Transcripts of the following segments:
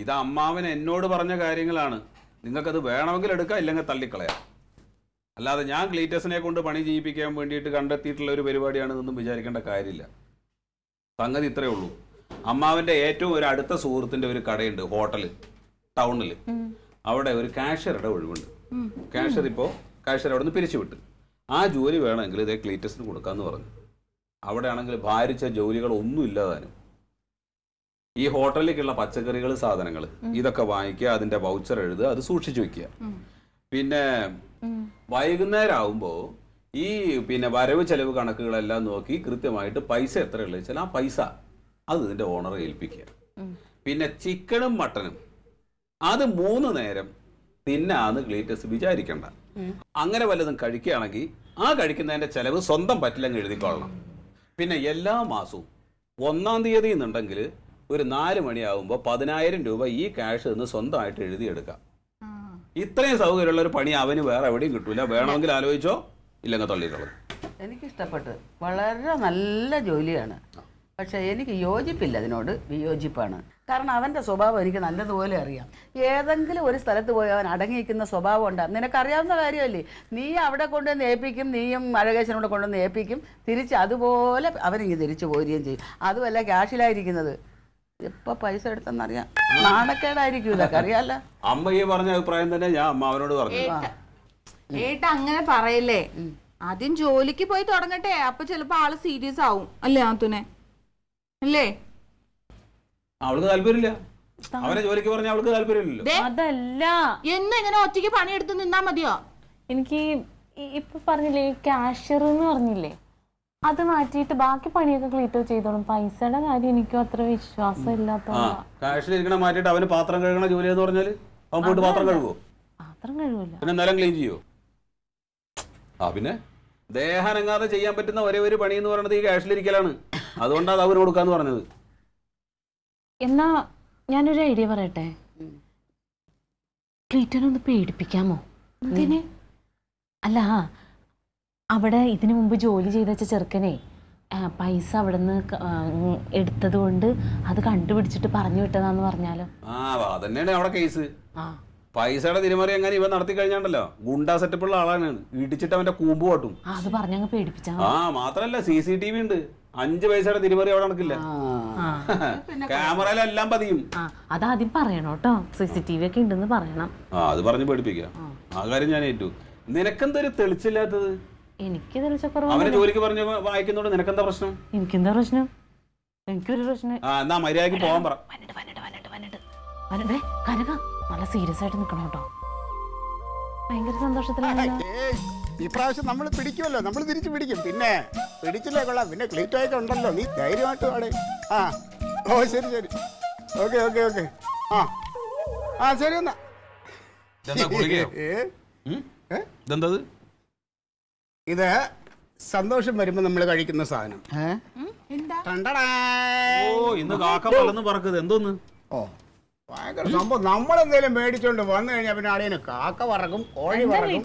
ഇത് അമ്മാവൻ എന്നോട് പറഞ്ഞ കാര്യങ്ങളാണ്. നിങ്ങൾക്കത് വേണമെങ്കിൽ എടുക്കാം, ഇല്ലെങ്കിൽ തള്ളിക്കളയാം. അല്ലാതെ ഞാൻ ക്ലീറ്റസിനെ കൊണ്ട് പണി ചെയ്യിപ്പിക്കാൻ വേണ്ടിയിട്ട് കണ്ടെത്തിയിട്ടുള്ള ഒരു പരിപാടിയാണെന്നൊന്നും വിചാരിക്കേണ്ട കാര്യമില്ല. സംഗതി ഇത്രയേ ഉള്ളൂ. അമ്മാവൻ്റെ ഏറ്റവും ഒരു അടുത്ത സുഹൃത്തിൻ്റെ ഒരു കടയുണ്ട്, ഹോട്ടല് ടൗണിൽ. അവിടെ ഒരു കാഷ്യറുടെ ഒഴിവുണ്ട്. കാഷ്യർ അവിടെ നിന്ന് പിരിച്ചുവിട്ട് ആ ജോലി വേണമെങ്കിൽ ഇതേ ക്ലീറ്റസിന് കൊടുക്കാമെന്ന് പറഞ്ഞു. അവിടെ ആണെങ്കിൽ ഭാരിച്ച ജോലികളൊന്നും ഇല്ലാതാനും. ഈ ഹോട്ടലിലേക്കുള്ള പച്ചക്കറികൾ, സാധനങ്ങൾ ഇതൊക്കെ വാങ്ങിക്കുക, അതിന്റെ വൗച്ചർ എഴുതുക, അത് സൂക്ഷിച്ചു വെക്കുക. പിന്നെ വൈകുന്നേരം ആവുമ്പോൾ ഈ വരവ് ചെലവ് കണക്കുകളെല്ലാം നോക്കി കൃത്യമായിട്ട് പൈസ എത്രയുള്ളത് വെച്ചാൽ ആ പൈസ അത് ഇതിന്റെ ഓണറെ ഏൽപ്പിക്കുക. പിന്നെ ചിക്കനും മട്ടനും അത് 3 നേരം തിന്നാന്ന് ക്ലീറ്റസ് വിചാരിക്കണ്ട. അങ്ങനെ വല്ലതും കഴിക്കുകയാണെങ്കിൽ ആ കഴിക്കുന്നതിന്റെ ചെലവ് സ്വന്തം പറ്റില്ലെങ്കിൽ എഴുതിക്കൊള്ളണം. പിന്നെ എല്ലാ മാസവും 1-ാം തീയതി എന്നുണ്ടെങ്കിൽ ഒരു 4 മണിയാകുമ്പോൾ 10,000 രൂപ ഈ ക്യാഷ് നിന്ന് സ്വന്തമായിട്ട് എഴുതിയെടുക്കാം. ഇത്രയും സൗകര്യമുള്ള ഒരു പണി അവന് വേറെ എവിടെയും കിട്ടൂല. വേണമെങ്കിൽ ആലോചിച്ചോ, ഇല്ലെങ്കിൽ തള്ളിക്കളയും. എനിക്കിഷ്ടപ്പെട്ടു. വളരെ നല്ല ജോലിയാണ്. പക്ഷെ എനിക്ക് യോജിപ്പില്ല, അതിനോട് വിയോജിപ്പാണ്. കാരണം അവൻ്റെ സ്വഭാവം എനിക്ക് നല്ലതുപോലെ അറിയാം. ഏതെങ്കിലും ഒരു സ്ഥലത്ത് പോയി അവൻ അടങ്ങിയിരിക്കുന്ന സ്വഭാവം ഉണ്ടാകും. നിനക്കറിയാവുന്ന കാര്യമല്ലേ. നീ അവിടെ കൊണ്ടുവന്ന് ഏൽപ്പിക്കും, നീയും അഴകേശനോട് കൊണ്ടുവന്ന് ഏൽപ്പിക്കും, തിരിച്ച് അതുപോലെ അവനിങ്ങ് തിരിച്ചു പോരുകയും ചെയ്യും. അതുമല്ല ക്യാഷിലായിരിക്കുന്നത്. എപ്പോൾ പൈസ എടുത്തെന്നറിയാം. നാണക്കേടായിരിക്കും ഇതൊക്കെ, അറിയാമല്ലോ. അമ്മ ഈ പറഞ്ഞ അഭിപ്രായം തന്നെ ഞാൻ അമ്മാവനോട് പറഞ്ഞു. ഏട്ടാ അങ്ങനെ പറയല്ലേ. ആദ്യം ജോലിക്ക് പോയി തുടങ്ങട്ടെ, അപ്പൊ ചിലപ്പോ ആള് സീരിയസ് ആവും. അല്ലേ ആത്തുനെ? അല്ലേ? അവൾക്ക് താല്പര്യമില്ല. അവനെ ജോലിക്ക് പറഞ്ഞ അവൾക്ക് താല്പര്യമില്ലല്ലോ. അതല്ല, എന്ന് ഇങ്ങനെ ഒറ്റയ്ക്ക് പണിയെടുത്ത് നിന്നാ മതിയോ? എനിക്ക് ഇപ്പൊ പറഞ്ഞില്ലേ ക്യാഷ്യർ എന്ന് പറഞ്ഞില്ലേ, അത് മാറ്റിയിട്ട് ബാക്കി പണിയൊക്കെ ക്ലീറ്റോ ചെയ്തോളും. പൈസയുടെ കാര്യം എനിക്കും അത്ര വിശ്വാസം ഇല്ലാത്തോണ്ടാ. കാഷിലിരിക്കണ മാറ്റിയിട്ട് അവന് പാത്രം കഴുകണ ജോലി എന്ന് പറഞ്ഞാല് അവൻ പോയിട്ട് പാത്രം കഴുകുവോ? പാത്രം കഴുകില്ല. പിന്നെ നിലം ക്ലീൻ ചെയ്യോ? പിന്നെ ദേഹനങ്ങാതെ ചെയ്യാൻ പറ്റുന്ന ഒരേ ഒരു പണി എന്ന് പറയുന്നത് ഈ ക്യാഷിലിരിക്കലാണ്. അതുകൊണ്ടാണ് അവന് കൊടുക്കാന്ന് പറഞ്ഞത്. എന്നാ ഞാനൊരു ഐഡിയ പറയട്ടെ. ക്ലീറ്റോനൊന്ന് പേടിപ്പിക്കാമോ? എന്തിന്? അല്ല, അവിടെ ഇതിനു മുമ്പ് ജോലി ചെയ്ത ചെറുക്കനെ പൈസ അവിടെ നിന്ന് എടുത്തത് കൊണ്ട് അത് കണ്ടുപിടിച്ചിട്ട് പറഞ്ഞു വിട്ടതാന്ന് പറഞ്ഞാലോ? അതന്നെയാണ് അവിടെ കേസ്. പൈസയുടെ തിരിമറി അങ്ങനെ ഇവ നടത്തി കഴിഞ്ഞാണ്ടല്ലോ ഗുണ്ടാ സെറ്റപ്പുള്ള ആളാണ്. ഇടിച്ചിട്ട് അവന്റെ കൂമ്പ് പോട്ടും. അത് പറഞ്ഞങ്ങ് പേടിപ്പിച്ചാ. മാത്രല്ല CCTV ഉണ്ട്. 5 പൈസയുടെ തിരിമറി അവിടെ നടക്കില്ല. ക്യാമറയിലെല്ലാം പതിയും. അതാദ്യം പറയണോട്ടോ, CCTV ഒക്കെ ഉണ്ടെന്ന് പറയണം. അത് പറഞ്ഞ് പേടിപ്പിക്കാം. ആ കാര്യം ഞാൻ ഏറ്റു. നിനക്കെന്തൊരു തെളിച്ചില്ലാത്തത്? എനിക്ക് തെളിച്ചക്കുറവ്. അവനെ ജോലിക്ക് പറഞ്ഞ് വായിക്കുന്നോണ്ട് നിനക്കെന്താ പ്രശ്നം? എനിക്കെന്താ പ്രശ്നം? എനിക്കൊരു പ്രശ്നം. എന്നാ മര്യാദക്ക് പോകാൻ പറ. കനക നല്ല സീരിയസ് ആയിട്ട് നിക്കണം കേട്ടോ. ഭയങ്കര സന്തോഷത്തിലാണ്. ഈ പ്രാവശ്യം നമ്മൾ പിടിക്കുമല്ലോ, നമ്മൾ തിരിച്ചു പിടിക്കും. പിന്നെ പിടിച്ചില്ലേ കൊള്ളാം. പിന്നെ ക്ലീറ്റോയൊക്കെ ഉണ്ടല്ലോ, നീ ധൈര്യമായിട്ട് പാടെ. ശരി ശരി, ഓക്കെ. ശരി എന്നാ. ഇത് സന്തോഷം വരുമ്പോ നമ്മൾ കഴിക്കുന്ന സാധനം. ഭയങ്കര സംഭവം. നമ്മളെന്തേലും മേടിച്ചോണ്ട് വന്നു കഴിഞ്ഞാൽ പിന്നെ അളിയന് കാക്ക പറക്കും, കോഴി പറക്കും.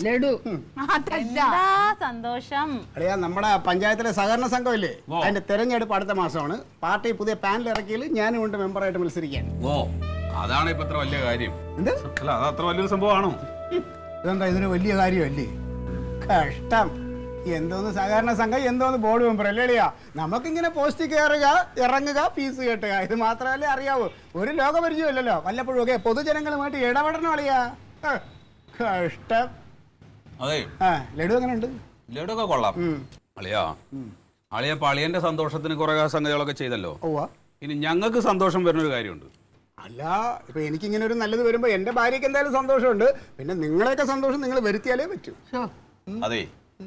ലഡു. സന്തോഷം. അറിയാ, നമ്മുടെ പഞ്ചായത്തിലെ സഹകരണ സംഘമില്ലേ, അതിന്റെ തെരഞ്ഞെടുപ്പ് അടുത്ത മാസമാണ്. പാർട്ടി പുതിയ പാനൽ ഇറക്കിയിൽ ഞാനും കൊണ്ട് മെമ്പറായിട്ട് മത്സരിക്കാൻ. അതാണ് ഇപ്പൊ അത്ര വലിയ കാര്യം. അല്ല, അത് അത്ര വലിയൊരു സംഭവമാണോ? ഇതെന്താ ഇതിന് വലിയ കാര്യമല്ലേ? കഷ്ടം. എന്തോന്ന് സഹകരണ സംഘം, എന്തോന്ന് ബോർഡ് മെമ്പർ അല്ലേളിയാ. നമുക്കിങ്ങനെ പോസ്റ്റ് കയറുക, ഇറങ്ങുക, ഫീസ് കെട്ടുക, ഇത് മാത്രമല്ലേ അറിയാവൂ. ഒരു ലോകപരിചയമില്ലല്ലോ. വല്ലപ്പോഴും ഒക്കെ പൊതുജനങ്ങളുമായിട്ട് ഇടപെടണം അളിയാ. കഷ്ടം. അതെ, ലഡു എങ്ങനെ ഉണ്ട്? ലഡു ഒക്കെ കൊള്ളാം അളിയ. അളിയന്റെ സന്തോഷത്തിന് കുറെ സംഗതികളൊക്കെ ചെയ്തല്ലോ. ഇനി ഞങ്ങൾക്ക് സന്തോഷം വരുന്നൊരു കാര്യമുണ്ട്. അല്ല, ഇപ്പൊ എനിക്കിങ്ങനെ ഒരു നല്ലത് വരുമ്പോ എന്റെ ഭാര്യക്ക് എന്തായാലും സന്തോഷമുണ്ട്. പിന്നെ നിങ്ങളെയൊക്കെ സന്തോഷം നിങ്ങൾ വരുത്തിയാലേ പറ്റൂ. അതെ,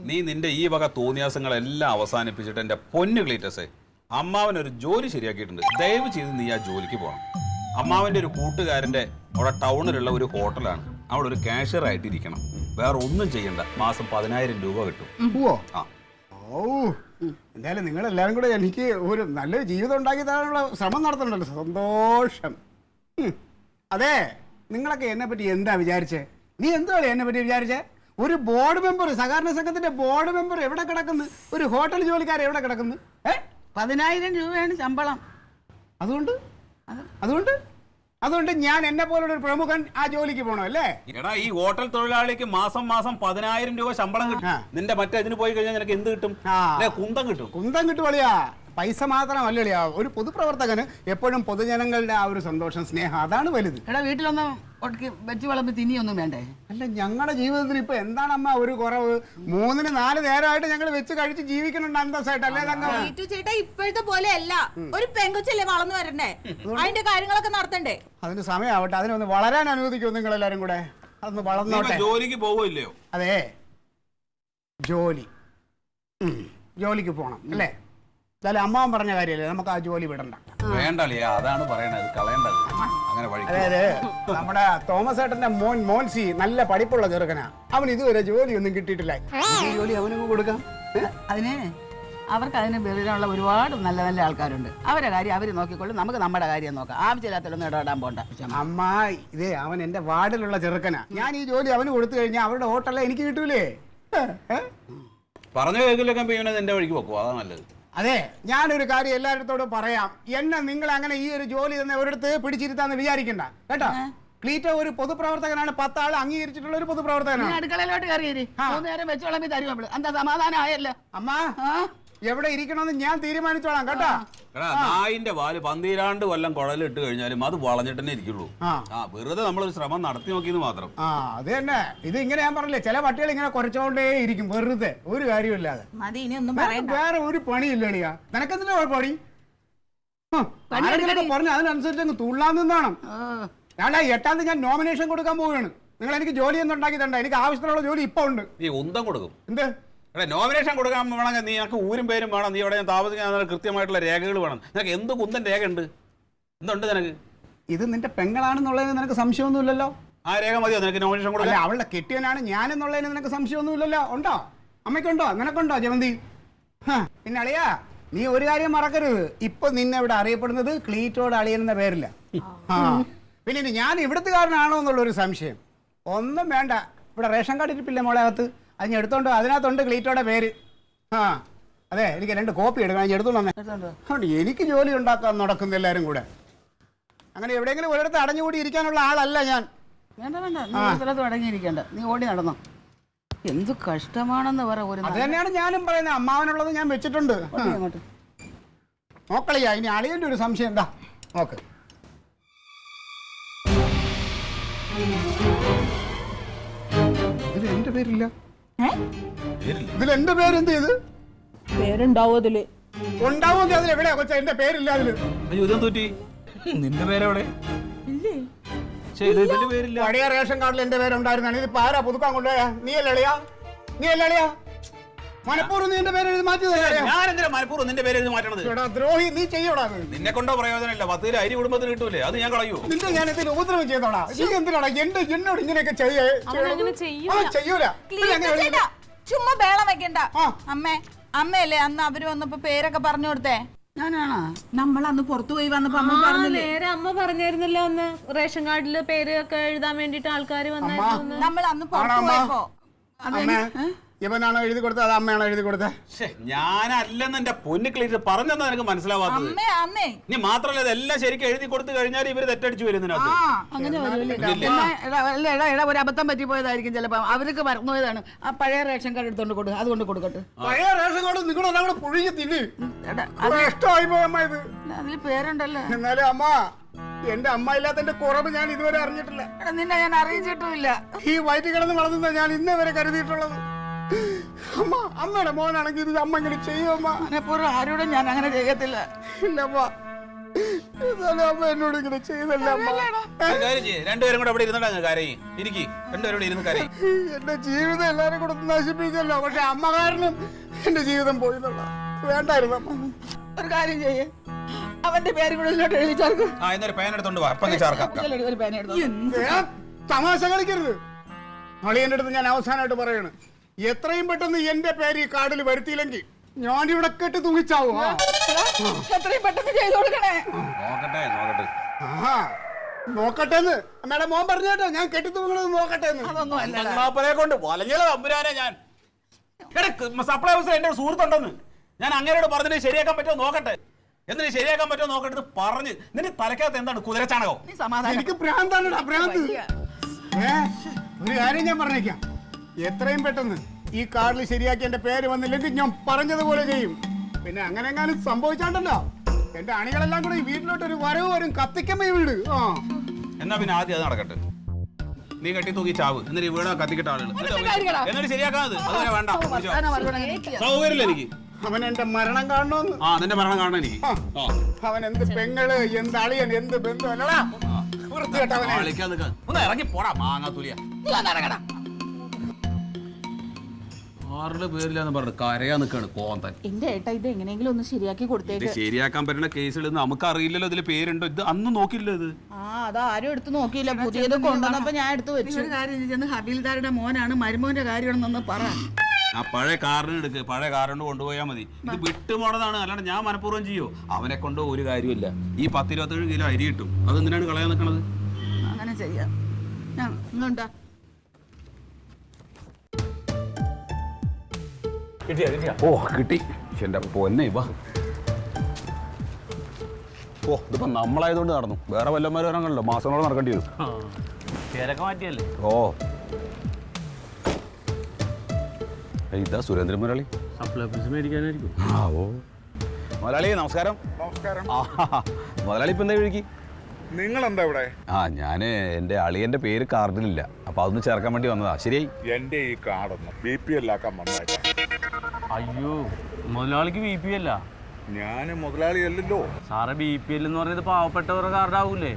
നീ നിന്റെ ഈ വക തോന്നിയാസങ്ങളെല്ലാം അവസാനിപ്പിച്ചിട്ട് എന്റെ പൊന്നു ക്ലീറ്റസേ, അമ്മാവനൊരു ജോലി ശരിയാക്കിയിട്ടുണ്ട്. ദയവ് ചെയ്ത് നീ ആ ജോലിക്ക് പോകണം. അമ്മാവന്റെ ഒരു കൂട്ടുകാരന്റെ അവിടെ ടൗണിലുള്ള ഒരു ഹോട്ടലാണ്. അവിടെ ഒരു കാഷ്യർ ആയിട്ടിരിക്കണം. വേറെ ഒന്നും ചെയ്യണ്ട. മാസം 10,000 രൂപ കിട്ടും. എന്തായാലും നിങ്ങൾ എല്ലാവരും കൂടെ എനിക്ക് ഒരു നല്ലൊരു ജീവിതം ഉണ്ടാക്കി തരാനുള്ള ശ്രമം നടത്തുന്നുണ്ടല്ലോ. സന്തോഷം. അതെ, നിങ്ങളൊക്കെ എന്നെ പറ്റി എന്താ വിചാരിച്ചേ? നീ എന്താണ് എന്നെ പറ്റി വിചാരിച്ചേ? ഒരു ബോർഡ് മെമ്പർ, സഹകരണ സംഘത്തിന്റെ ബോർഡ് മെമ്പർ എവിടെ കിടക്കുന്നു? ഒരു ഹോട്ടൽ ജോലിക്കാരൻ എവിടെ കിടക്കുന്നു? 10,000 രൂപയാണ് ശമ്പളം. അതുകൊണ്ട് ഞാൻ എന്നെ പോലുള്ള ഒരു പ്രമുഖൻ ആ ജോലിക്ക് പോകണം അല്ലേ? എടാ ഈ ഹോട്ടൽ തൊഴിലാളിക്ക് മാസം 10,000 രൂപ ശമ്പളം കിട്ടും. നിന്റെ മറ്റേ ഇതിന് പോയി കഴിഞ്ഞാൽ നിനക്ക് എന്ത് കിട്ടും? കുന്തം കിട്ടും. കുന്തം കിട്ടുവളിയാ. പൈസ മാത്രമല്ലളിയാ, ഒരു പൊതുപ്രവർത്തകന് എപ്പോഴും പൊതുജനങ്ങളുടെ ആ ഒരു സന്തോഷം, സ്നേഹം, അതാണ് വലുത്. എടാ വീട്ടിലൊന്നും ഒട്ടുക്കി വെച്ച് വിളമ്പി തിന്നിയൊന്നും വേണ്ടേ? അല്ല, ഞങ്ങളുടെ ജീവിതത്തിൽ ഇപ്പൊ എന്താണ് അമ്മ ഒരു കുറവ്? 3-4 നേരമായിട്ട് ഞങ്ങൾ വെച്ച് കഴിച്ച് ജീവിക്കുന്നുണ്ട് അന്തസ്സായിട്ട്, അല്ലേ തങ്കം? ചേട്ടാ ഇപ്പോഴത്തെ പോലെ അല്ല, ഒരു പെങ്കൊച്ചല്ലേ വളർന്നു വരണ്ടേ, അതിന്റെ കാര്യങ്ങളൊക്കെ നടത്തണ്ടേ? അതിന് സമയമാവട്ടെ, അതിനൊന്ന് വളരാൻ അനുവദിക്കും നിങ്ങൾ എല്ലാരും കൂടെ. അതൊന്ന് വളർന്നോട്ടെ. ജോലിക്ക് പോവില്ലയോ? അതെ, ജോലിക്ക് പോണം അല്ലേ? എന്തായാലും അമ്മാവൻ പറഞ്ഞ കാര്യമല്ലേ, നമുക്ക് ആ ജോലി വിടണ്ട. വേണ്ടല്ലേ, അതാണ് പറയണത്, കളയണ്ടത്. അങ്ങനെ അതായത് നമ്മുടെ തോമസ് ഏട്ടന്റെ മോൻസി നല്ല പഠിപ്പുള്ള ചെറുക്കനാ. അവൻ ഇതുവരെ ജോലിയൊന്നും കിട്ടിയിട്ടില്ല. ഈ ജോലി അവനും കൊടുക്കാം. അതിന് അവർക്ക് അതിന് വിവരമുള്ള ഒരുപാട് നല്ല നല്ല ആൾക്കാരുണ്ട്. അവരുടെ കാര്യം അവർ നോക്കിക്കൊള്ളും, നമുക്ക് നമ്മുടെ കാര്യം നോക്കാം. ആവശ്യമില്ലാത്തൊന്നും ഇടപെടാൻ പോണ്ട. അമ്മ, ഇതേ അവൻ എന്റെ വാർഡിലുള്ള ചെറുക്കനാ. ഞാൻ ഈ ജോലി അവന് കൊടുത്തു കഴിഞ്ഞാൽ അവരുടെ ഹോട്ടലിൽ എനിക്ക് കിട്ടൂലേ? പറഞ്ഞു കേൾക്കില്ലൊക്കെ പിന്നെ നിന്റെ വഴിക്ക് വെക്കും, അതാ നല്ലത്. അതെ, ഞാനൊരു കാര്യം എല്ലായിടത്തോടും പറയാം. എന്നെ നിങ്ങൾ അങ്ങനെ ഈ ഒരു ജോലി തന്നെ ഒരിടത്ത് പിടിച്ചിരുത്താന്ന് വിചാരിക്കണ്ട കേട്ടോ. ക്ലീറ്റോ ഒരു പൊതുപ്രവർത്തകനാണ്, 10 ആൾ അംഗീകരിച്ചിട്ടുള്ള ഒരു പൊതുപ്രവർത്തകനാണ്. അടുക്കളയിലോട്ട് കയറിയേരി, 3 നേരം വെച്ചോളമ്പി തരും അവള്. എന്താ സമാധാനം ആയല്ലോ? അമ്മ, എവിടെ ഇരിക്കണമെന്ന് ഞാൻ തീരുമാനിച്ചോളാം കേട്ടോ. നായിന്റെ വാല് 12 കൊല്ലം കുഴലിട്ട് കഴിഞ്ഞാലും അത് വളഞ്ഞിട്ട് തന്നെ ഇരിക്കുള്ളൂ. വെറുതെ നമ്മളൊരു ശ്രമം നടത്തി നോക്കിയെന്ന് മാത്രം. അത് തന്നെ. ഇത് ഇങ്ങനെ ഞാൻ പറഞ്ഞില്ലേ, ചില പട്ടികൾ ഇങ്ങനെ കുറച്ചോണ്ടേ ഇരിക്കും വെറുതെ, ഒരു കാര്യമില്ലാതെ. വേറെ ഒരു പണിയില്ലടിയാ. നിനക്കെന്തിനാ പണി? പറഞ്ഞു അതിനനുസരിച്ച് അങ്ങ് തുള്ളാൻ നിന്നാണ്. ഞാൻ 8ാം തീയതി ഞാൻ നോമിനേഷൻ കൊടുക്കാൻ പോവുകയാണ്. നിങ്ങൾ എനിക്ക് ജോലി ഒന്നും ഉണ്ടാക്കി തണ്ട. എനിക്ക് ആവശ്യത്തിനുള്ള ജോലി ഇപ്പൊ ഉണ്ട്. നീ ഉന്തം കൊടുക്കും. എന്ത് നോമിനേഷൻ കൊടുക്കാൻ വേണമെങ്കിൽ നീ എനിക്ക് ഊരും പേരും വേണം. നീ ഇവിടെ ഞാൻ താമസിക്കാൻ കൃത്യമായിട്ടുള്ള രേഖകൾ വേണം. നിനക്ക് എന്ത് കുന്തൻ രേഖ ഉണ്ട്? എന്തുണ്ട് നിനക്ക്? ഇത് നിന്റെ പെങ്ങളാണെന്നുള്ളതിന് നിനക്ക് സംശയമൊന്നുമില്ലല്ലോ. ആ രേഖ മതിയോ നിനക്ക് നോമിനേഷൻ കൊടുക്കാൻ? അവളുടെ കെട്ടിയനാണ് ഞാനെന്നുള്ളതിന് നിനക്ക് സംശയമൊന്നുമില്ലല്ലോ. ഉണ്ടോ? അമ്മയ്ക്കുണ്ടോ? നിനക്കുണ്ടോ ജമന്തി? പിന്നെ അളിയാ, നീ ഒരു കാര്യം മറക്കരുത്. ഇപ്പൊ നിന്നെ ഇവിടെ അറിയപ്പെടുന്നത് ക്ലീറ്റോട് അളിയൻ എന്ന പേരില്ല. പിന്നെ ഞാൻ ഇവിടുത്തുകാരനാണോ എന്നുള്ളൊരു സംശയം. ഒന്നും വേണ്ട, ഇവിടെ റേഷൻ കാർഡ് ഇരിപ്പില്ല മോളെ അകത്ത്. അത് ഞാൻ എടുത്തോണ്ടോ, അതിനകത്തുണ്ട് ക്ലീറ്റോടെ പേര്. അതെ, എനിക്ക് 2 കോപ്പി എടുക്കണം. ഞാൻ എടുത്തോണ്ട് എനിക്ക് ജോലി ഉണ്ടാക്കാൻ നടക്കുന്ന എല്ലാവരും കൂടെ. അങ്ങനെ എവിടെയെങ്കിലും ഒരിടത്ത് അടഞ്ഞുകൂടി ഇരിക്കാനുള്ള ആളല്ല ഞാൻ. വേണ്ട വേണ്ട, നീ സ്ഥലത്ത് അടങ്ങിയിരിക്കണ്ട, നീ ഓടി നടന്നോ. എന്ത് കഷ്ടമാണെന്ന് പറ. അത് തന്നെയാണ് ഞാനും പറയുന്നത്. അമ്മാവനുള്ളത് ഞാൻ വെച്ചിട്ടുണ്ട്. അങ്ങോട്ട് നോക്കളിയാ, ഇനി അളിയന്റെ ഒരു സംശയം എന്താ നോക്ക്. ഇതിൽ എന്റെ പേരില്ല. ഇതിൽ എന്റെ പേര് എന്ത് ചെയ്ത്? പേരുണ്ടാവും അതില്. ഉണ്ടാവും. അതിൽ എവിടെയാ കൊച്ചാ എന്റെ പേരില്ല അതില്? നിന്റെ പേരെവിടെ? പഴയ റേഷൻ കാർഡിൽ എന്റെ പേരുണ്ടായിരുന്നാണ്. ഇതിപ്പോ ആരാ പുതുക്കാൻ കൊണ്ടുപോയാ? നീ അല്ലേ? മനഃപൂർവ്വം നിന്റെ പേര് എഴുതി മാറ്റി. ഞാൻ എന്തിനാ മനഃപൂർവ്വം നിന്റെ പേര് എഴുതി മാറ്റണത്? ദ്രോഹി, നീ ചെയ്യോടാ. നിന്നെ കൊണ്ടോ പ്രയോജനമില്ല. 10 കിലോ അരി കുടുംബത്തിന് കിട്ടൂലേ, അത് ഞാൻ കളയൂ. നിന്റെ ഞാൻ എന്തെങ്കിലും ഉപദ്രവം ചെയ്തോടാ? നീ എന്തിനാടാ എന്നോട് ഇങ്ങനെയൊക്കെ ചെയ്യൂല? ചുമ്മാ ബേളം വെക്കണ്ട. അമ്മയല്ലേ അന്ന് അവര് വന്നപ്പോ പേരൊക്കെ പറഞ്ഞു കൊടുത്തേ? ഞാനാണോ? നമ്മൾ അന്ന് പുറത്തു പോയി വന്നപ്പോ അമ്മ പറഞ്ഞില്ലേ? നേരെ അമ്മ പറഞ്ഞായിരുന്നല്ലോ അന്ന് റേഷൻ കാർഡില് പേരൊക്കെ എഴുതാൻ വേണ്ടിട്ട് ആൾക്കാർ വന്നായിരുന്നു. നമ്മൾ അന്ന് പുറത്തു പോയപ്പോ. ഇവനാണോ എഴുതി കൊടുത്തത്? അത് അമ്മയാണോ എഴുതി കൊടുത്തത്? ഞാനല്ലെന്ന് എന്റെ പൊന്നു ക്ലീറ്റ് പറഞ്ഞെന്നാ നിനക്ക് മനസ്സിലാവാത്തത്. നീ മാത്രല്ല ഇതെല്ലാം ശരിക്കും എഴുതി കൊടുത്തു കഴിഞ്ഞാൽ ഇവര് തെറ്റടിച്ചു വരുന്നതിനകത്ത്. ഒരു അബദ്ധം പറ്റിപ്പോയതായിരിക്കും ചിലപ്പോ. അവർക്ക് മറന്നുപോയതാണ്. ആ പഴയ റേഷൻ കാർഡ് എടുത്തോണ്ട് കൊടുക്കുക, അതുകൊണ്ട് കൊടുക്കട്ടെ. പഴയ റേഷൻ കാർഡ് നിങ്ങളെല്ലാം കൂടെ പുഴുകി തിന്ന് ഇഷ്ടമായി പോയ അമ്മ. ഇത് അതിൽ പേരുണ്ടല്ലോ. എന്നാലും അമ്മ, എന്റെ അമ്മ ഇല്ലാത്തതിന്റെ കുറവ് ഞാൻ ഇതുവരെ അറിഞ്ഞിട്ടില്ല. നിന്നെ ഞാൻ അറിയിച്ചിട്ടുമില്ല. ഈ വയറ്റിൽ കിടന്ന് വളർന്ന ഞാൻ ഇന്നേ വരെ കരുതിയിട്ടുള്ളത്. അമ്മ, അമ്മയുടെ മോനാണെങ്കിൽ ഇത് അമ്മ ഇങ്ങനെ ചെയ്യും. അമ്മ മനഃപൂർവ്വം ആരോടും ഞാൻ അങ്ങനെ ചെയ്യത്തില്ല. ഇല്ലമ്മ, അമ്മ എന്നോട് ഇങ്ങനെ ചെയ്തല്ല. രണ്ടുപേരും കൂടെ അവിടെ ഇരുന്നിട്ട് കരയും. രണ്ടുപേരും ഇരുന്ന് കരയും. എന്റെ ജീവിതം എല്ലാരും കൂടെ നശിപ്പിച്ചല്ലോ. പക്ഷെ അമ്മ കാരണം എന്റെ ജീവിതം പോയിന്നുള്ള വേണ്ടായിരുന്നു. അമ്മ ഒരു കാര്യം ചെയ്യേ, അവന്റെ പേര് കൂടെ എഴുതി ചേർക്കും. ഒരു പേന എടുത്തോണ്ട് തമാശ കളിക്കരുത്. അളിയന്റെ അടുത്ത് ഞാൻ അവസാനമായിട്ട് പറയണ്, എത്രയും പെട്ടെന്ന് എന്റെ പേര് ഈ കാർഡിൽ വരുത്തിയില്ലെങ്കിൽ ഞാനിവിടെ കെട്ടി തൂങ്ങിച്ചാവോ? എത്രയും പെട്ടെന്ന് ചെയ്തു കൊടുക്കണേ. നോക്കട്ടെന്ന് മേഡം മോൻ പറഞ്ഞു കേട്ടോ. ഞാൻ കെട്ടി തൂങ്ങണത് നോക്കട്ടെ. അതൊന്നും അല്ല കൊണ്ട് വലഞ്ഞ തമ്പുരാനെ ഞാൻ സപ്ലൈ ഹൗസിൽ എന്റെ സുഹൃത്തുണ്ടെന്ന് ഞാൻ അങ്ങനെയോട് പറഞ്ഞിട്ട് ശരിയാക്കാൻ പറ്റുമോ നോക്കട്ടെ. എന്നിട്ട് ശരിയാക്കാൻ പറ്റുമോ നോക്കിട്ട് പറഞ്ഞ് നിന്റെ തലക്കകത്ത് എന്താണ് കുതിരച്ചാണകോ? നീ സമാധാനം. എനിക്ക് ഭ്രാന്താണടാ ഭ്രാന്ത്. ഒരു കാര്യം ഞാൻ പറഞ്ഞേക്കാം, എത്രയും പെട്ടെന്ന് ഈ കാർഡിൽ ശരിയാക്കി എന്റെ പേര് വന്നില്ലെങ്കിൽ ഞാൻ പറഞ്ഞതുപോലെ ചെയ്യും. പിന്നെ അങ്ങനെ എങ്ങാനും സംഭവിച്ചാണ്ടല്ലോ എന്റെ അണികളെല്ലാം കൂടെ ഈ വീട്ടിലോട്ട് ഒരു വരവ് വരും, കത്തിക്കമ്മ വീട്. ആ എന്നാ പിന്നെ ആദ്യം അത് നടക്കട്ടെ. നീ കെട്ടി തൂക്കി ചാവ്, എന്നിട്ട് വീട് കത്തിക്കിട്ട ആളുകൾ എന്നിട്ട് ശരിയാക്കാത്. അതുവരെ വേണ്ട, സൗകര്യമില്ല എനിക്ക്. അവൻ എന്റെ മരണം കാണണമെന്ന്. ആ നിന്റെ മരണം കാണണം എനിക്ക്. അവൻ എന്ത് പെങ്ങള്, എന്ത് അളിയൻ, എന്ത് ബന്ധു അല്ലടാ. വൃത്തികെട്ടവനെ. ഒന്ന് ഇറങ്ങി പോടാ മാങ്ങാ തുലിയ. ആരുടെ പേരില്ലാന്ന് പറഞ്ഞു കരയാ നിക്കാണ് കോന്തൻ. എന്റെ ഏട്ടാ ഇത് എങ്ങനെയെങ്കിലും ഒന്ന് ശരിയാക്കി ഇത് കൊടുത്തേക്ക്. ശരിയാക്കാൻ പറ്റുന്ന കേസുകൾ നമുക്ക് അറിയില്ലല്ലോ ഇതില് പേരുണ്ടോ. ഇത് അന്ന് നോക്കില്ലല്ലോ ഇത്. ആ അതാരും എടുത്ത് നോക്കിയില്ല, പുതിയത് കൊണ്ടുവന്നപ്പോ ഞാൻ എടുത്ത് വെച്ചു. ഒരു കാര്യം ചെന്ന് ഹബീൽദാരുടെ മോനാണ്, മരുമോന്റെ കാര്യമാണെന്നൊന്ന് പറ. ആ പഴയ കാറിന് എടുക്ക്, പഴയ കാറിന് കൊണ്ടുപോയാൽ മതി. ഇത് വിട്ടുപോണതാണ്, അല്ലാണ്ട് ഞാൻ മനഃപൂർവ്വം ചെയ്യോ? അവനെ കൊണ്ട് ഒരു കാര്യമില്ല. ഈ 10-27 കിലോ അരി കിട്ടും, അതെന്തിനാണ് കളയാൻ നിൽക്കണത്? അങ്ങനെ ചെയ്യാം. ഇന്നുണ്ടാ ഓ കിട്ടി. എന്റെ പൊന്നെ വാ. ഓ ഇതിപ്പോ നമ്മളായതുകൊണ്ട് നടന്നു, വേറെ വല്ലമാരും ഇറങ്ങണല്ലോ, മാസങ്ങളോട് നടക്കേണ്ടി വരും. പേരൊക്കെ മാറ്റിയല്ലേ? ഓ ഇതാ സുരേന്ദ്രൻ മുരളി. സപ്ലൈ ഓഫീസ് മേടിക്കാനായിരിക്കും. ആ ഓ മുതലാളി നമസ്കാരം. നമസ്കാരം. മുതലാളി ഇപ്പൊ എന്താ വഴിക്ക്? നിങ്ങൾ എന്താ ഇവിടെ? ഞാൻ എൻ്റെ അളിയൻ്റെ പേര് കാർഡിലില്ല, അപ്പൊ അതൊന്ന് ചേർക്കാൻ വേണ്ടി വന്നതാ. ശരിയായി. എന്റെ ഈ കാർഡൊന്ന് BPL ആക്കാൻ വന്നേക്കാം. അയ്യോ മുതലാളിക്ക് BP അല്ല. ഞാൻ മുതലാളിയല്ലല്ലോ. സാറെ BPL എന്ന് പറയുന്നത് പാവപ്പെട്ടവരുടെ കാർഡാവൂലേ?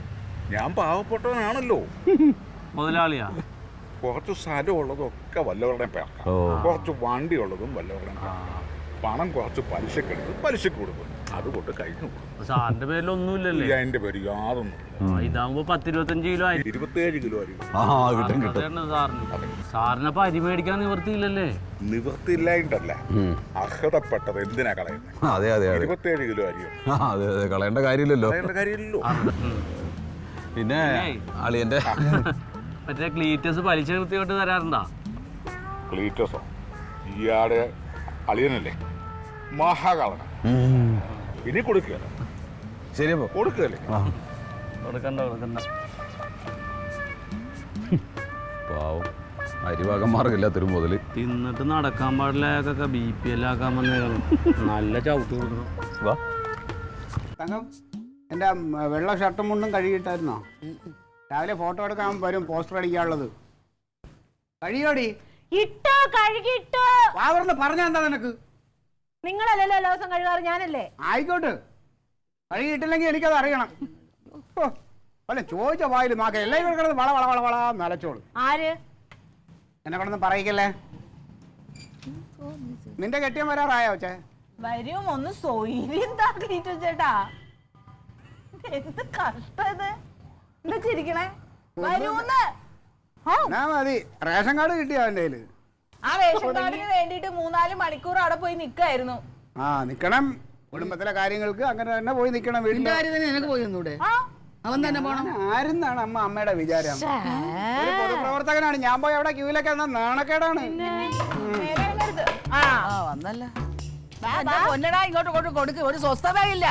ഞാൻ പാവപ്പെട്ടവനാണല്ലോ. മുതലാളിയാ? കുറച്ച് സ്ഥലമുള്ളതൊക്കെ വല്ലവരുടെയും പേർക്കാം, കുറച്ച് വണ്ടി ഉള്ളതും വല്ലവരുടെയും പേർക്കാം. പണം കുറച്ച് പലിശക്കെടുത്ത് പലിശക്ക് കൊടുക്കും, അതുകൊണ്ട് കഴിഞ്ഞു. സാറിന്റെ പേരിലൊന്നുമില്ലല്ലേ? എന്റെ പേര് യാതൊന്നും. ഇതാകുമ്പോ 10-25 കിലോ അരി. 27 കിലോ അരി സാറിന് അപ്പൊ അരി മേടിക്കാൻ നിവൃത്തിയില്ലല്ലേ? നിവൃത്തിയില്ലായിട്ടല്ല, അർഹതപ്പെട്ടത് എന്തിനാ കളയുന്നത്? അതെ അതെ അതെ 27 കിലോ അരിയോ അതെ അതെ കളയേണ്ട കാര്യമില്ലല്ലോ. കളയേണ്ട കാര്യമില്ലല്ലോ. പിന്നെ അളിയന്റെ മറ്റേ ക്ലീറ്റസ് പലിശ കൃത്യമായിട്ട് തരാറുണ്ടാ? ക്ലീറ്റസോ? ഇയാടെ അളിയനല്ലേ, മഹാകളന. ഇനി കൊടുക്കുകയല്ല. ശരി അപ്പൊ കൊടുക്കുകയല്ലേ? കൊടുക്കണ്ട. പാവം അരിഭാഗം മാർഗമില്ലാത്തൊരു മുതല്. തിന്നിട്ട് നടക്കാൻ പാടില്ലാക്കൊക്കെ BPL ആക്കാൻ വന്നേക്കണം. നല്ല ചവിട്ട് കൊടുക്കണം. വാ തങ്കം, എന്റെ വെള്ള ഷർട്ടും മുണ്ടും കഴുകിയിട്ടായിരുന്നോ? രാവിലെ ഫോട്ടോ എടുക്കാൻ വരും, പോസ്റ്റർ അടിക്കാനുള്ളത്. കഴിയോടി? ഇട്ടോ കഴുകിട്ടോ. വാവർന്ന് പറഞ്ഞ എന്താ നിനക്ക്? നിങ്ങളല്ലല്ലോ എല്ലാ ദിവസം കഴുകാറ്, ഞാനല്ലേ? ആയിക്കോട്ടെ, കഴുകിയിട്ടില്ലെങ്കിൽ എനിക്കത് അറിയണം. അല്ല ചോദിച്ച വായിൽ നാക്ക എല്ലാം കിടക്കുന്നത് വള വള വള വള നലച്ചോളൂ. ആര്? എന്നെ കൊണ്ടൊന്നും പറയിക്കല്ലേ. നിന്റെ കെട്ടിയം വരാറായോ ചേ? വരും, ഒന്ന് സൊയിര്യം താക്കിട്ടു ചേട്ടാ. എന്ത് കഷ്ടം ഇത്. എന്താ ചിരിക്കണേ? വരൂന്ന്. എന്നാ മതി, റേഷൻ കാർഡ് കിട്ടിയോ അവൻ്റെ കയ്യില്? ആ റേഷൻ കാർഡിന് വേണ്ടിട്ട് 3-4 മണിക്കൂർ അവിടെ പോയി നിക്കായിരുന്നു. ആ നിക്കണം, കുടുംബത്തിലെ കാര്യങ്ങൾക്ക് അങ്ങനെ തന്നെ പോയി നിക്കണം. നിന്റെ വീട്ടിൽ കാര്യം തന്നെ നിനക്ക് പോയി ഒന്നൂടെ? അവൻ തന്നെ പോണം. ആരെന്നാണ് അമ്മയുടെ വിചാരം? ഒരു പൊതുപ്രവർത്തകനാണ് ഞാൻ, പോയി അവിടെ ക്യൂലൊക്കെ നാണക്കേടാണ്. ആ വന്നല്ല പൊന്നടാ, ഇങ്ങോട്ട് കൊണ്ട് കൊടുക്ക്, ഒരു സ്വസ്ഥതയില്ല.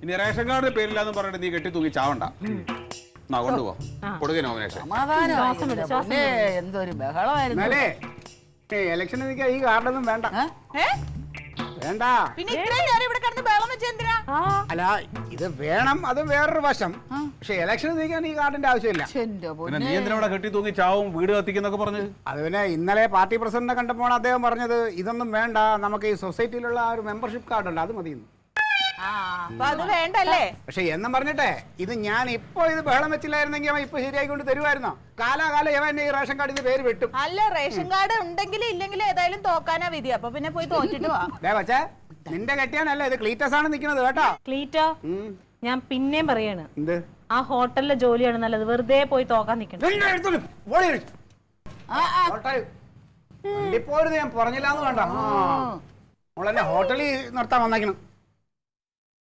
ഇനി റേഷൻ കാർഡ് പേരില്ലാന്ന് പറഞ്ഞിട്ട് നീ കെട്ടി തൂക്കി ചാവണ്ട. കൊണ്ടുപോ കൊടുക്കേ നോമിനേഷൻ. സമാധാനം. എന്തൊരു ബഹളമായിരുന്നു. എന്നാലേ ഇലക്ഷന് നിൽക്കാൻ ഈ കാർഡൊന്നും വേണ്ട. വേണ്ട. പിന്നെ ഇത്രയും നേരം ഇവിടെ കിടന്ന് ബഹളം വെച്ച് എന്തിനാ? അല്ല ഇത് വേണം, അത് വേറൊരു വശം. പക്ഷെ ഇലക്ഷന് നിൽക്കാൻ ഈ കാർഡിന്റെ ആവശ്യമില്ല. പിന്നെ നീ എന്തിനാ ഇവിടെ കെട്ടി തൂക്കി ചാവും വീട് കത്തിക്കുന്നൊക്കെ പറഞ്ഞത്? അത് പിന്നെ ഇന്നലെ പാർട്ടി പ്രസിഡന്റിനെ കണ്ടപ്പോൾ അദ്ദേഹം പറഞ്ഞത് ഇതൊന്നും വേണ്ട, നമുക്ക് ഈ സൊസൈറ്റിയിലുള്ള ആ ഒരു മെമ്പർഷിപ്പ് കാർഡ് ഉണ്ട്, അത് മതി. അപ്പൊ അത് വേണ്ടല്ലേ? പക്ഷെ എന്നും പറഞ്ഞിട്ടെ ഇത് ഞാൻ ഇപ്പൊ ഇത് ബഹളം വെച്ചില്ലായിരുന്നെങ്കിൽ അവൻ ഇപ്പൊ ശരിയായിക്കൊണ്ട് തരുമായിരുന്നോ? കാലാകാലം അവൻ ഈ റേഷൻ കാർഡിന് പേര് വെട്ടും. അല്ല, റേഷൻ കാർഡ് ഉണ്ടെങ്കിലും ഇല്ലെങ്കിലും ഏതായാലും തോക്കാനാ വിധി. അപ്പൊ പിന്നെ പോയി തോറ്റിട്ട് വാ. പക്ഷേ നിന്റെ കെട്ടിയാനല്ല, ഇത് ക്ലീറ്റസ് ആണ് നിൽക്കുന്നത് കേട്ടോ. ക്ലീറ്റോ, ഞാൻ പിന്നെയും പറയാണ്, എന്ത് ആ ഹോട്ടലിലെ ജോലിയാണ് നല്ലത്, വെറുതെ പോയി തോക്കാൻ നിൽക്കണം. പോരുത്, ഞാൻ പറഞ്ഞില്ലാന്ന് വേണ്ട. നമ്മളെന്നെ ഹോട്ടലിൽ നിർത്താൻ വന്നേക്കണം.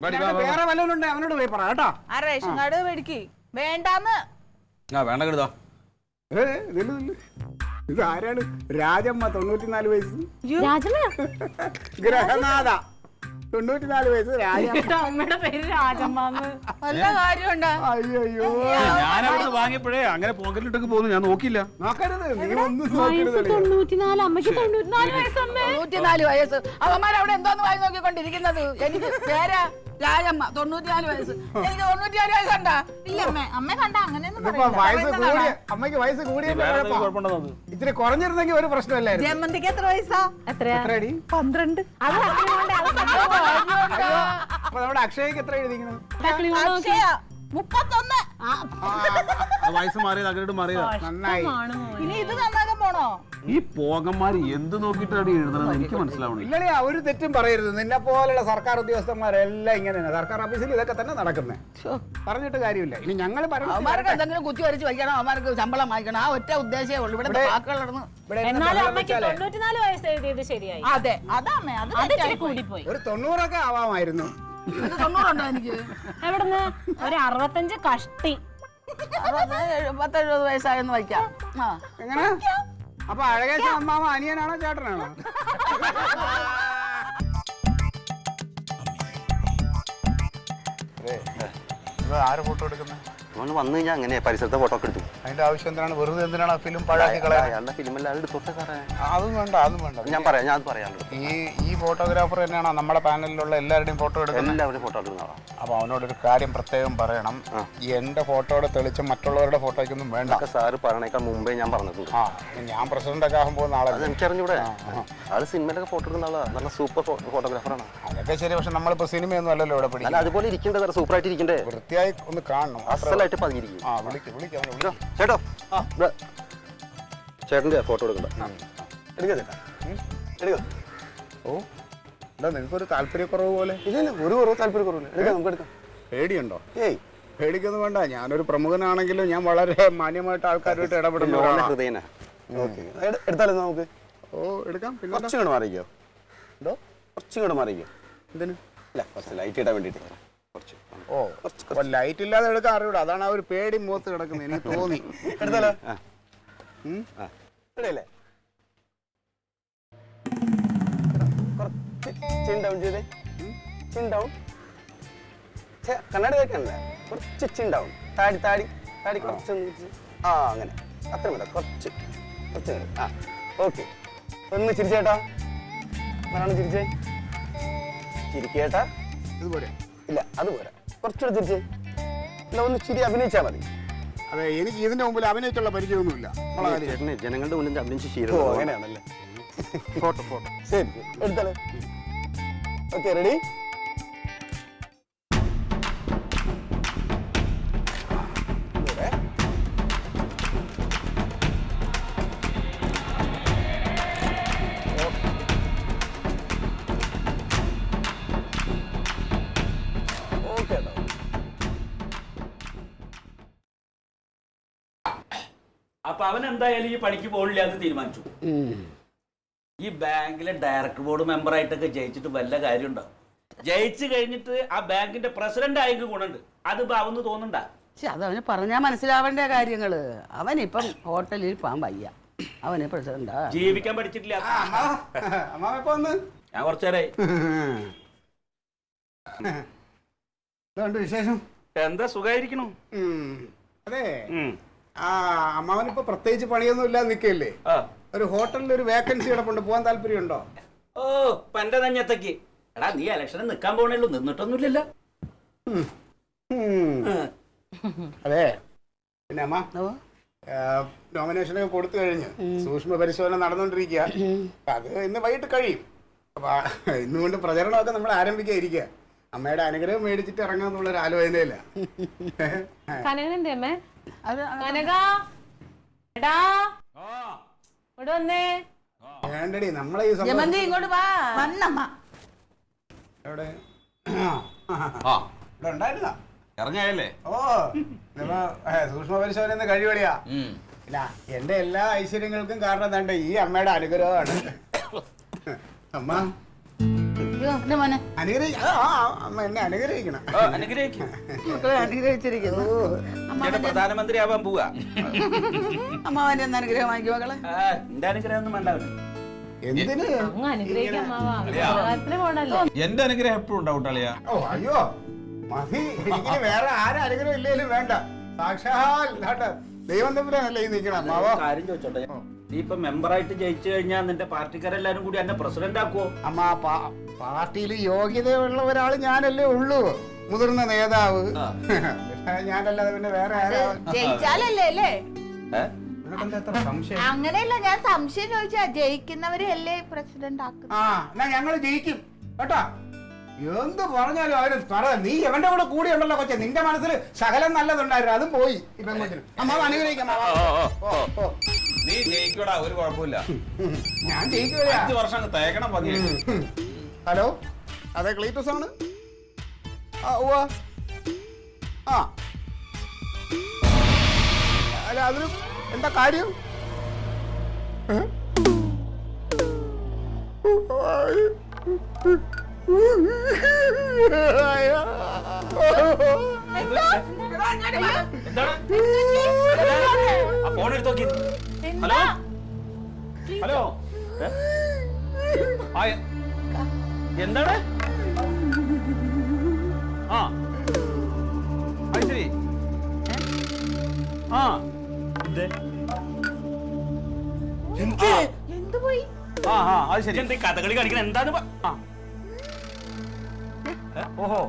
വേറെ വല്ലവരും ഉണ്ടേ അവനോട് പോയി പറ കേട്ടോ. ആ റേഷൻ കാർഡ് മേടിക്ക്. വേണ്ടാന്ന്. വേണ്ട കെടുതാ. ഇത് ആരാണ്? രാജമ്മ, 94 വയസ്സ്, രാജമ്മ ഗ്രഹനാഥ. 94 വയസ്സ് രാജമ്മ. അമ്മയുടെ പേര് രാജമ്മാന്ന്. വല്ല കാര്യമുണ്ടോ? അയ്യോ ഞാനവിടെ വാങ്ങിയപ്പോഴേ അങ്ങനെ പോക്കറ്റിലിട്ടൊക്കെ പോകുന്നു, ഞാൻ നോക്കിയില്ല. നോക്കരുത്, നീ ഒന്നും നോക്കരുത്. 94, അമ്മയ്ക്ക് 94 വയസ്സമ്മേ. 94 വയസ്സ്. അവന്മാരവിടെ എന്തോന്ന് വായി നോക്കിക്കൊണ്ടിരിക്കുന്നത്? എനിക്ക് പേരാ രാജമ്മ, 94 വയസ്സ്. എനിക്ക് 94 വയസ്സുണ്ടാ? ഇല്ല അമ്മ, അമ്മ കണ്ട അങ്ങനെയൊന്നും ഇതിപ്പോ പറയില്ല. വയസ്സ് കൂടിയ അമ്മയ്ക്ക് വയസ്സ് കൂടിയ വേറെ എന്തെങ്കിലും കുഴപ്പമുണ്ടോ അത്? ഇത്തിരി കുറഞ്ഞിരുന്നെങ്കിൽ ഒരു പ്രശ്നമല്ലായിരുന്നു. ജമന്തിക്ക് എത്ര വയസ്സാ? എത്രയാ? എത്രയടി? 12. അത് തക്കളി കൊണ്ട്, അത് തക്കളി കൊണ്ട്. അപ്പൊ നമ്മുടെ അക്ഷയ്ക്ക് എത്ര എഴുതിക്കണം? തക്കളി കൊണ്ട് നോക്കി. അക്ഷയ 31. ആ വയസ്സ് മാറിയത് അങ്ങോട്ട് മാറിയതാ. നന്നായി. ആണ് മോനെ. ഇനി ഇത് നന്നാക്കാൻ പോണോ? ഈ പോകന്മാര് എന്ത് നോക്കിയിട്ടാണ് എഴുതുന്നത് എനിക്ക് മനസ്സിലാവണില്ല. ഇല്ലല്ലേ, ഒരു തെറ്റും പറയരുത്. നിന്നെ പോലുള്ള സർക്കാർ ഉദ്യോഗസ്ഥന്മാരെല്ലാം ഇങ്ങനെ തന്നെ. സർക്കാർ ഓഫീസിൽ ഇതൊക്കെ തന്നെ നടക്കുന്നത്. പറഞ്ഞിട്ട് കാര്യമില്ല. ഇനി ഞങ്ങൾ അവന്മാർക്ക് എന്തെങ്കിലും കുത്തി വരച്ച് വയ്ക്കണം, അവന്മാർക്ക് ശമ്പളം വാങ്ങിക്കണം. ആ ഒറ്റ ഉദ്ദേശമേ ഉള്ളൂ. ഇവിടെ വാക്കുകളൊന്നും എന്നാലും അമ്മയ്ക്ക് 94 വയസ്സ് എഴുതിയത് ശരിയായി. അതെ അതാ അമ്മ, അത് അത് ഇച്ചിരി കൂടിപ്പോയി. ഒരു 90 ആവാമായിരുന്നു. 90 എനിക്ക്. എവിടുന്ന്? ഒരു 65 കഷ്ടി. 70 വയസ്സായെന്ന് വയ്ക്കാം. ആ എങ്ങനെ? അപ്പൊ അഴകേശ അമ്മാവ അനിയനാണോ ചേട്ടനാണോ? ആര് ഫോട്ടോ എടുക്കുന്നത്? വന്നു കഴിഞ്ഞാൽ അങ്ങനെ പരിസരത്തെ ഫോട്ടോ ഒക്കെ എടുത്തു. അതിന്റെ ആവശ്യം എന്തിനാണ്? വെറുതെ എന്തിനാണ് ഫിലിം പാഴാക്കി കളയാൻ? അയാളുടെ ഫിലിമെല്ലാം എടുത്തോട്ടെ സാറേ. അതും വേണ്ട, അതും വേണ്ട. ഞാൻ പറയാം, ഞാൻ പറയാനുള്ളത്. ഈ ഫോട്ടോഗ്രാഫർ തന്നെയാണോ നമ്മുടെ പാനലിലുള്ള എല്ലാവരുടെയും ഫോട്ടോ എടുക്കുന്നത്? എല്ലാവരും ഫോട്ടോ എടുക്കുന്ന ആളാണ്. അപ്പൊ അവനോടൊരു കാര്യം പ്രത്യേകം പറയണം. എന്റെ ഫോട്ടോയുടെ തെളിച്ച് മറ്റുള്ളവരുടെ ഫോട്ടോയ്ക്കൊന്നും വേണ്ട. അതൊക്കെ സാറ് പറയണേക്കാൾ മുമ്പേ ഞാൻ പറഞ്ഞിട്ടുണ്ട്. ആ, ഞാൻ പ്രസിഡന്റ് ഒക്കെ ആകാൻ പോകുന്ന ആളെ. അത് എനിക്കറിഞ്ഞൂടെ. ആള് സിനിമയിലൊക്കെ ഫോട്ടോ എടുക്കുന്ന ആളാണ്. നല്ല സൂപ്പർ ഫോട്ടോഗ്രാഫറാണ്. അതൊക്കെ ശരി. പക്ഷെ നമ്മളിപ്പോ സിനിമയൊന്നും അല്ലല്ലോ ഇവിടെ അല്ല, പഠിക്കുന്നത്. അതുപോലെ ഇരിക്കണ്ടേ സാർ, സൂപ്പറായിട്ട് ഇരിക്കണ്ടേ, വൃത്തിയായി ഒന്ന് കാണണം. അസലായിട്ട് പതിയിരിക്കും. ആ, വിളിക്കാം. ചേട്ടോ, ചേട്ടൻ്റെ ഫോട്ടോ എടുക്കണ്ട. എടുക്കാം ചേട്ടാ, എടുക്കാം. ഓ, എന്താ നിങ്ങൾക്കൊരു താല്പര്യക്കുറവ് പോലെ? ഇല്ല, ഒരു കുറവ് താല്പര്യക്കുറവില്ല. എടുക്കാം, നമുക്ക് എടുക്കാം. പേടിയുണ്ടോ? ഏയ്, പേടിക്കൊന്നും വേണ്ട. ഞാനൊരു പ്രമുഖനാണെങ്കിലും ഞാൻ വളരെ മാന്യമായിട്ട് ആൾക്കാരുമായിട്ട് ഇടപെടുന്ന ലോണ ഒരാളാണ്. ഹൃദയനാ. ഓക്കെ, എടുത്താലോ നമുക്ക്? ഓ, എടുക്കാം. പിന്നെ കുറച്ചും കൂടെ മാറിക്കോ. എന്തോ? കുറച്ചും കൂടെ മാറിക്കോ. എന്തിന്? ഇല്ല, കുറച്ച് ലൈറ്റ് ഇടാൻ വേണ്ടിയിട്ട് കുറച്ച്. ഓ, അപ്പൊ ലൈറ്റ് ഇല്ലാതെ എടുക്കാൻ അറിയൂടാ. അതാണ് ആ ഒരു പേടി മുഖത്ത് കിടക്കുന്നത്. എനിക്ക് തോന്നി. എടുത്താലോ? ഉം? ഇടയല്ലേ? കുറച്ച് ചിൻ ഡൗൺ ചെയ്തേ. Chin down. കണ്ണാടി വെക്കണ്ട, കുറച്ച് ചിൻ ഡൗൺ. താടി താടി താടി കുറച്ചൊന്ന് വെച്ച്. ആ, അങ്ങനെ അത്ര മതി. കുറച്ച് കുറച്ച് മതി. ആ, ഓക്കെ. ഒന്ന് ചിരിച്ചേട്ടാ. ആരാണ് ചിരിച്ചേ? ചിരിക്കേട്ടാ. ഇതുപോലെ ഇല്ല, അത് പോരാ. കുറച്ചുകൂടെ ചിരിച്ചേ. ഇല്ല, ഒന്ന് ചിരി അഭിനയിച്ചാൽ മതി. അതെ, എനിക്ക് ഇതിന്റെ മുമ്പിൽ അഭിനയിച്ചുള്ള പരിചയമൊന്നുമില്ല. ചേട്ടന് ജനങ്ങളുടെ മുന്നിൽ അഭിനയിച്ച് ശീലം. അങ്ങനെയാണല്ലേ? ഫോട്ടോ ഫോട്ടോ ശരി, എടുത്താലോ? Okay, ready? അപ്പൊ അവൻ എന്തായാലും ഈ പണിക്ക് പോകില്ല എന്ന് തീരുമാനിച്ചു. ഈ ബാങ്കിലെ ഡയറക്ടർ ബോർഡ് മെമ്പറായിട്ടൊക്കെ ജയിച്ചിട്ട് വല്ല കാര്യം ഉണ്ടാവും. ജയിച്ചു കഴിഞ്ഞിട്ട് ആ ബാങ്കിന്റെ പ്രസിഡന്റ് ആയെങ്കിൽ ഗുണുണ്ട്. അത് അവന്ന് തോന്നണ്ട. അത് അവന് പറഞ്ഞാൽ മനസ്സിലാവേണ്ട കാര്യങ്ങള്. അവനിപ്പം ഹോട്ടലിൽ പോകാൻ വയ്യ. അവന് പ്രസിഡന്റാ. ജീവിക്കാൻ പഠിച്ചിട്ടില്ല. അമ്മാവ എപ്പോ വന്ന്? ഞാൻ കുറച്ചേരായി. എന്തുണ്ട് വിശേഷം? എന്താ സുഖായിരിക്കണു? അതെ, ആ അമ്മാവനിപ്പോ പ്രത്യേകിച്ച് പണിയൊന്നും ഇല്ലാതെ നിൽക്കല്ലേ? ഒരു ഹോട്ടലിൽ ഒരു വേക്കൻസി കിടപ്പുണ്ട്. പോകാൻ താല്പര്യമുണ്ടോ? ഓ, പന്റെ നഞ്ഞത്തേക്ക്. എടാ, നീ ഇലക്ഷന് നിക്കാൻ പോണേള്ളൂ, നിന്നിട്ടൊന്നുമില്ലല്ലോ. അതെ, പിന്നെ അമ്മ നോമിനേഷനൊക്കെ കൊടുത്തു കഴിഞ്ഞ് സൂക്ഷ്മ പരിശോധന നടന്നുകൊണ്ടിരിക്കുക. അത് ഇന്ന് വൈകിട്ട് കഴിയും. അപ്പൊ ഇന്നുകൊണ്ട് പ്രചരണമൊക്കെ നമ്മൾ ആരംഭിക്കാതിരിക്കുക. അമ്മയുടെ അനുഗ്രഹം മേടിച്ചിട്ട് ഇറങ്ങാന്നുള്ളൊരു ആലോചനയില്ല. കനകനെന്തേ അമ്മേ? കനക, എടാ ഇവിടെ വന്നേ. വേണ്ടടി, നമ്മളെ ഈ ജമന്തി ഇങ്ങോട്ട് വാ. വന്നമ്മ. എവിടെ? ആ, ഇവിടെ ഉണ്ടായിരുന്ന? ഇറങ്ങായല്ലേ? ഓ, സൂക്ഷ്മ പരിശോധന കഴിവടിയാ. ഇല്ല, എന്റെ എല്ലാ ഐശ്വര്യങ്ങൾക്കും കാരണം എന്താണ്ട് ഈ അമ്മയുടെ അനുഗ്രഹമാണ്. അമ്മ അമ്മ എന്നെ അനുഗ്രഹിക്കണം. അനുഗ്രഹിച്ചിരിക്കുന്നു. പ്രധാനമന്ത്രി ആവാൻ പോവാ. അമ്മാവന്റെ ഒന്ന് അനുഗ്രഹം വാങ്ങിക്കും മകളെ. എന്റെ അനുഗ്രഹം ഒന്നും വേണ്ട. എന്തിന് അങ്ങ് അനുഗ്രഹിക്കാം അമ്മാവാ. അതെയാ? ഉപകാരത്തിന് പോണല്ലോ. എന്റെ അനുഗ്രഹം എപ്പോഴും ഉണ്ടാവും അളിയാ. ഓ അയ്യോ മതി, എനിക്ക് വേറെ ആരും അനുഗ്രഹം ഇല്ലേലും വേണ്ട. സാക്ഷാൽ ദൈവം തമ്പുരാനല്ലേ ഈ നിൽക്കണം അമ്മാവോ. കാര്യം ചോദിച്ചോട്ടെ, നീ ഇപ്പൊ മെമ്പറായിട്ട് ജയിച്ചു കഴിഞ്ഞാൽ നിന്റെ പാർട്ടിക്കാരെല്ലാരും കൂടി എന്നെ പ്രസിഡന്റ് ആക്കുവോ? അമ്മ പാർട്ടിയിൽ യോഗ്യതയുള്ള ഒരാൾ ഞാനല്ലേ ഉള്ളൂ, മുതിർന്ന നേതാവ്. ഞാനല്ലാതെ പിന്നെ വേറെ ആരാ? ജയിച്ചാലല്ലേ അല്ലേ? നിനക്കെന്താ എത്ര സംശയം? അങ്ങനെയല്ല, ഞാൻ സംശയം ചോദിച്ചാ ജയിക്കുന്നവരെ അല്ലേ പ്രസിഡന്റ് ആക്കുന്നത്? ആ എന്നാ ഞങ്ങൾ ജയിക്കും കേട്ടോ. എന്ത് പറഞ്ഞാലും അവര് പറ. നീ എവന്റെ കൂടെ കൂടി ഉണ്ടല്ലോ കൊച്ചെ, നിന്റെ മനസ്സിൽ സകലം നല്ലതുണ്ടായിരുന്നു, അതും പോയി. ഇപ്പൊ അമ്മാവ് അനുഗ്രഹിക്കാം. നീ ജയിക്കൂടാ, ഒരു കുഴപ്പമില്ല. ഞാൻ ജയിക്കൂല. 5 വർഷം അങ്ങ് തേക്കണം പതിയെ. ഹലോ, അതെ ക്ലീറ്റസ് ആണ്. ആ ഉവ്വ. ആ അല്ല, അതിന് എന്താ കാര്യം? ഫോൺ എടുത്ത് നോക്കി. ഹലോ ഹലോ, എന്താണ്? ആ അത് ശരി. ആ എന്തുപോയി? ആ ആ അത് ശരി. എന്താ കഥകളി കളിക്കണം? എന്താണ്? ഓഹോ,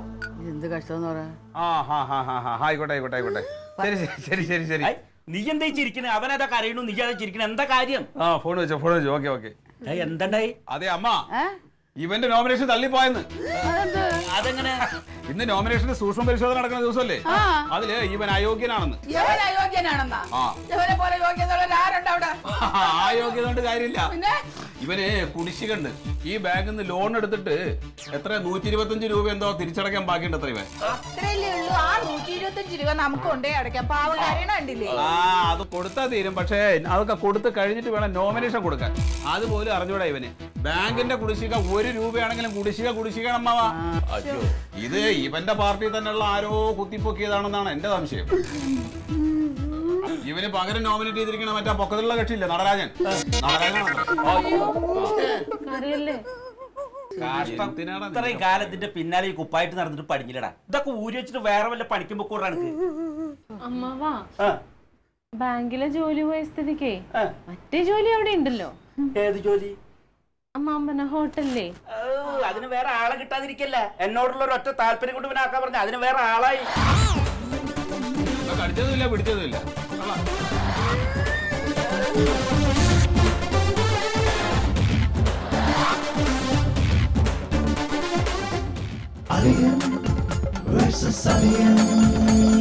എന്ത് കഷ്ടമെന്ന് പറയാ. ആ ഹാ ഹാ ഹാ ഹാ ആയിക്കോട്ടെ ആയിക്കോട്ടെ ആയിക്കോട്ടെ. ശരി ശരി ശരി ശരി. നീ എന്താ ചിരിക്കണേ? അവനതാ കരയണു, നീ അതാ ചിരിക്കണേ, എന്താ കാര്യം? ആ ഫോൺ വെച്ചോ ഫോൺ വെച്ചോ. Okay okay. എന്തായി? അതെ അമ്മ, ഇവന്റെ നോമിനേഷൻ തള്ളിപ്പോയെന്ന്. അതെങ്ങനെ? ഇന്ന് നോമിനേഷന്റെ സൂക്ഷ്മ പരിശോധന നടക്കുന്ന ദിവസമല്ലേ, അതില് ഇവൻ അയോഗ്യനാണെന്ന്. ഇവൻ അയോഗ്യനാണെന്നാ? ആ ഇവനെ പോലെ യോഗ്യത ആരുണ്ട് അവിടെ? ആ യോഗ്യത കൊണ്ട് കാര്യമില്ല. ഇവന് കുടിശ്ശികണ്ട്. ഈ ബാങ്കിൽ നിന്ന് ലോൺ എടുത്തിട്ട് എത്ര 125 രൂപ എന്തോ തിരിച്ചടക്കാൻ ബാക്കിയുണ്ട്. അത്ര ഇവൻ അത്രയല്ലേ ഉള്ളൂ. ആ 125 രൂപ നമുക്ക് കൊണ്ടേ അടയ്ക്കാം. പാവം കാര്യണ കണ്ടില്ലേ? ആ അത് കൊടുത്താൽ തീരും. പക്ഷേ അതൊക്കെ കൊടുത്ത് കഴിഞ്ഞിട്ട് വേണം നോമിനേഷൻ കൊടുക്കാൻ. അതുപോലും അറിഞ്ഞൂടാ ഇവന്. ബാങ്കിന്റെ കുടിശ്ശിക 1 രൂപയാണെങ്കിലും കുടിശ്ശിക അമ്മാവാ. അയ്യോ, ഇത് ഇവന്റെ പാർട്ടിയിൽ തന്നെയുള്ള ആരോ കുത്തിപ്പൊക്കിയതാണെന്നാണ് എന്റെ സംശയം. ഇവന് പകരം നോമിനേറ്റ് ചെയ്തിരിക്കണ മറ്റേ പൊക്കത്തിലുള്ള കക്ഷിയില്ലേ, നടരാജൻ. ഇത്രയും കാലത്തിന്റെ പിന്നാലെ ഈ കുപ്പായിട്ട് നടന്നിട്ട് പഠിഞ്ഞില്ലടാ. ഇതൊക്കെ ഊരി വെച്ചിട്ട് വേറെ വല്ല പണിക്കുമ്പോ കൂടാ. അമ്മാവാ, ബാങ്കിലെ ജോലി പോയ സ്ഥിതിക്കേ മറ്റേ ജോലി അവിടെ ഉണ്ടല്ലോ. ഏത് ജോലി? അമ്മാമ്പന ഹോട്ടലിലെ. അതിന് വേറെ ആളെ കിട്ടാതിരിക്കല്ല. എന്നോടുള്ള ഒരു ഒറ്റ താല്പര്യം കൊണ്ട് ഇവനാക്കാ പറഞ്ഞ അതിന് വേറെ ആളായി. അടിച്ചതുമില്ല പിടിച്ചതുമില്ല. Alien versus Alien.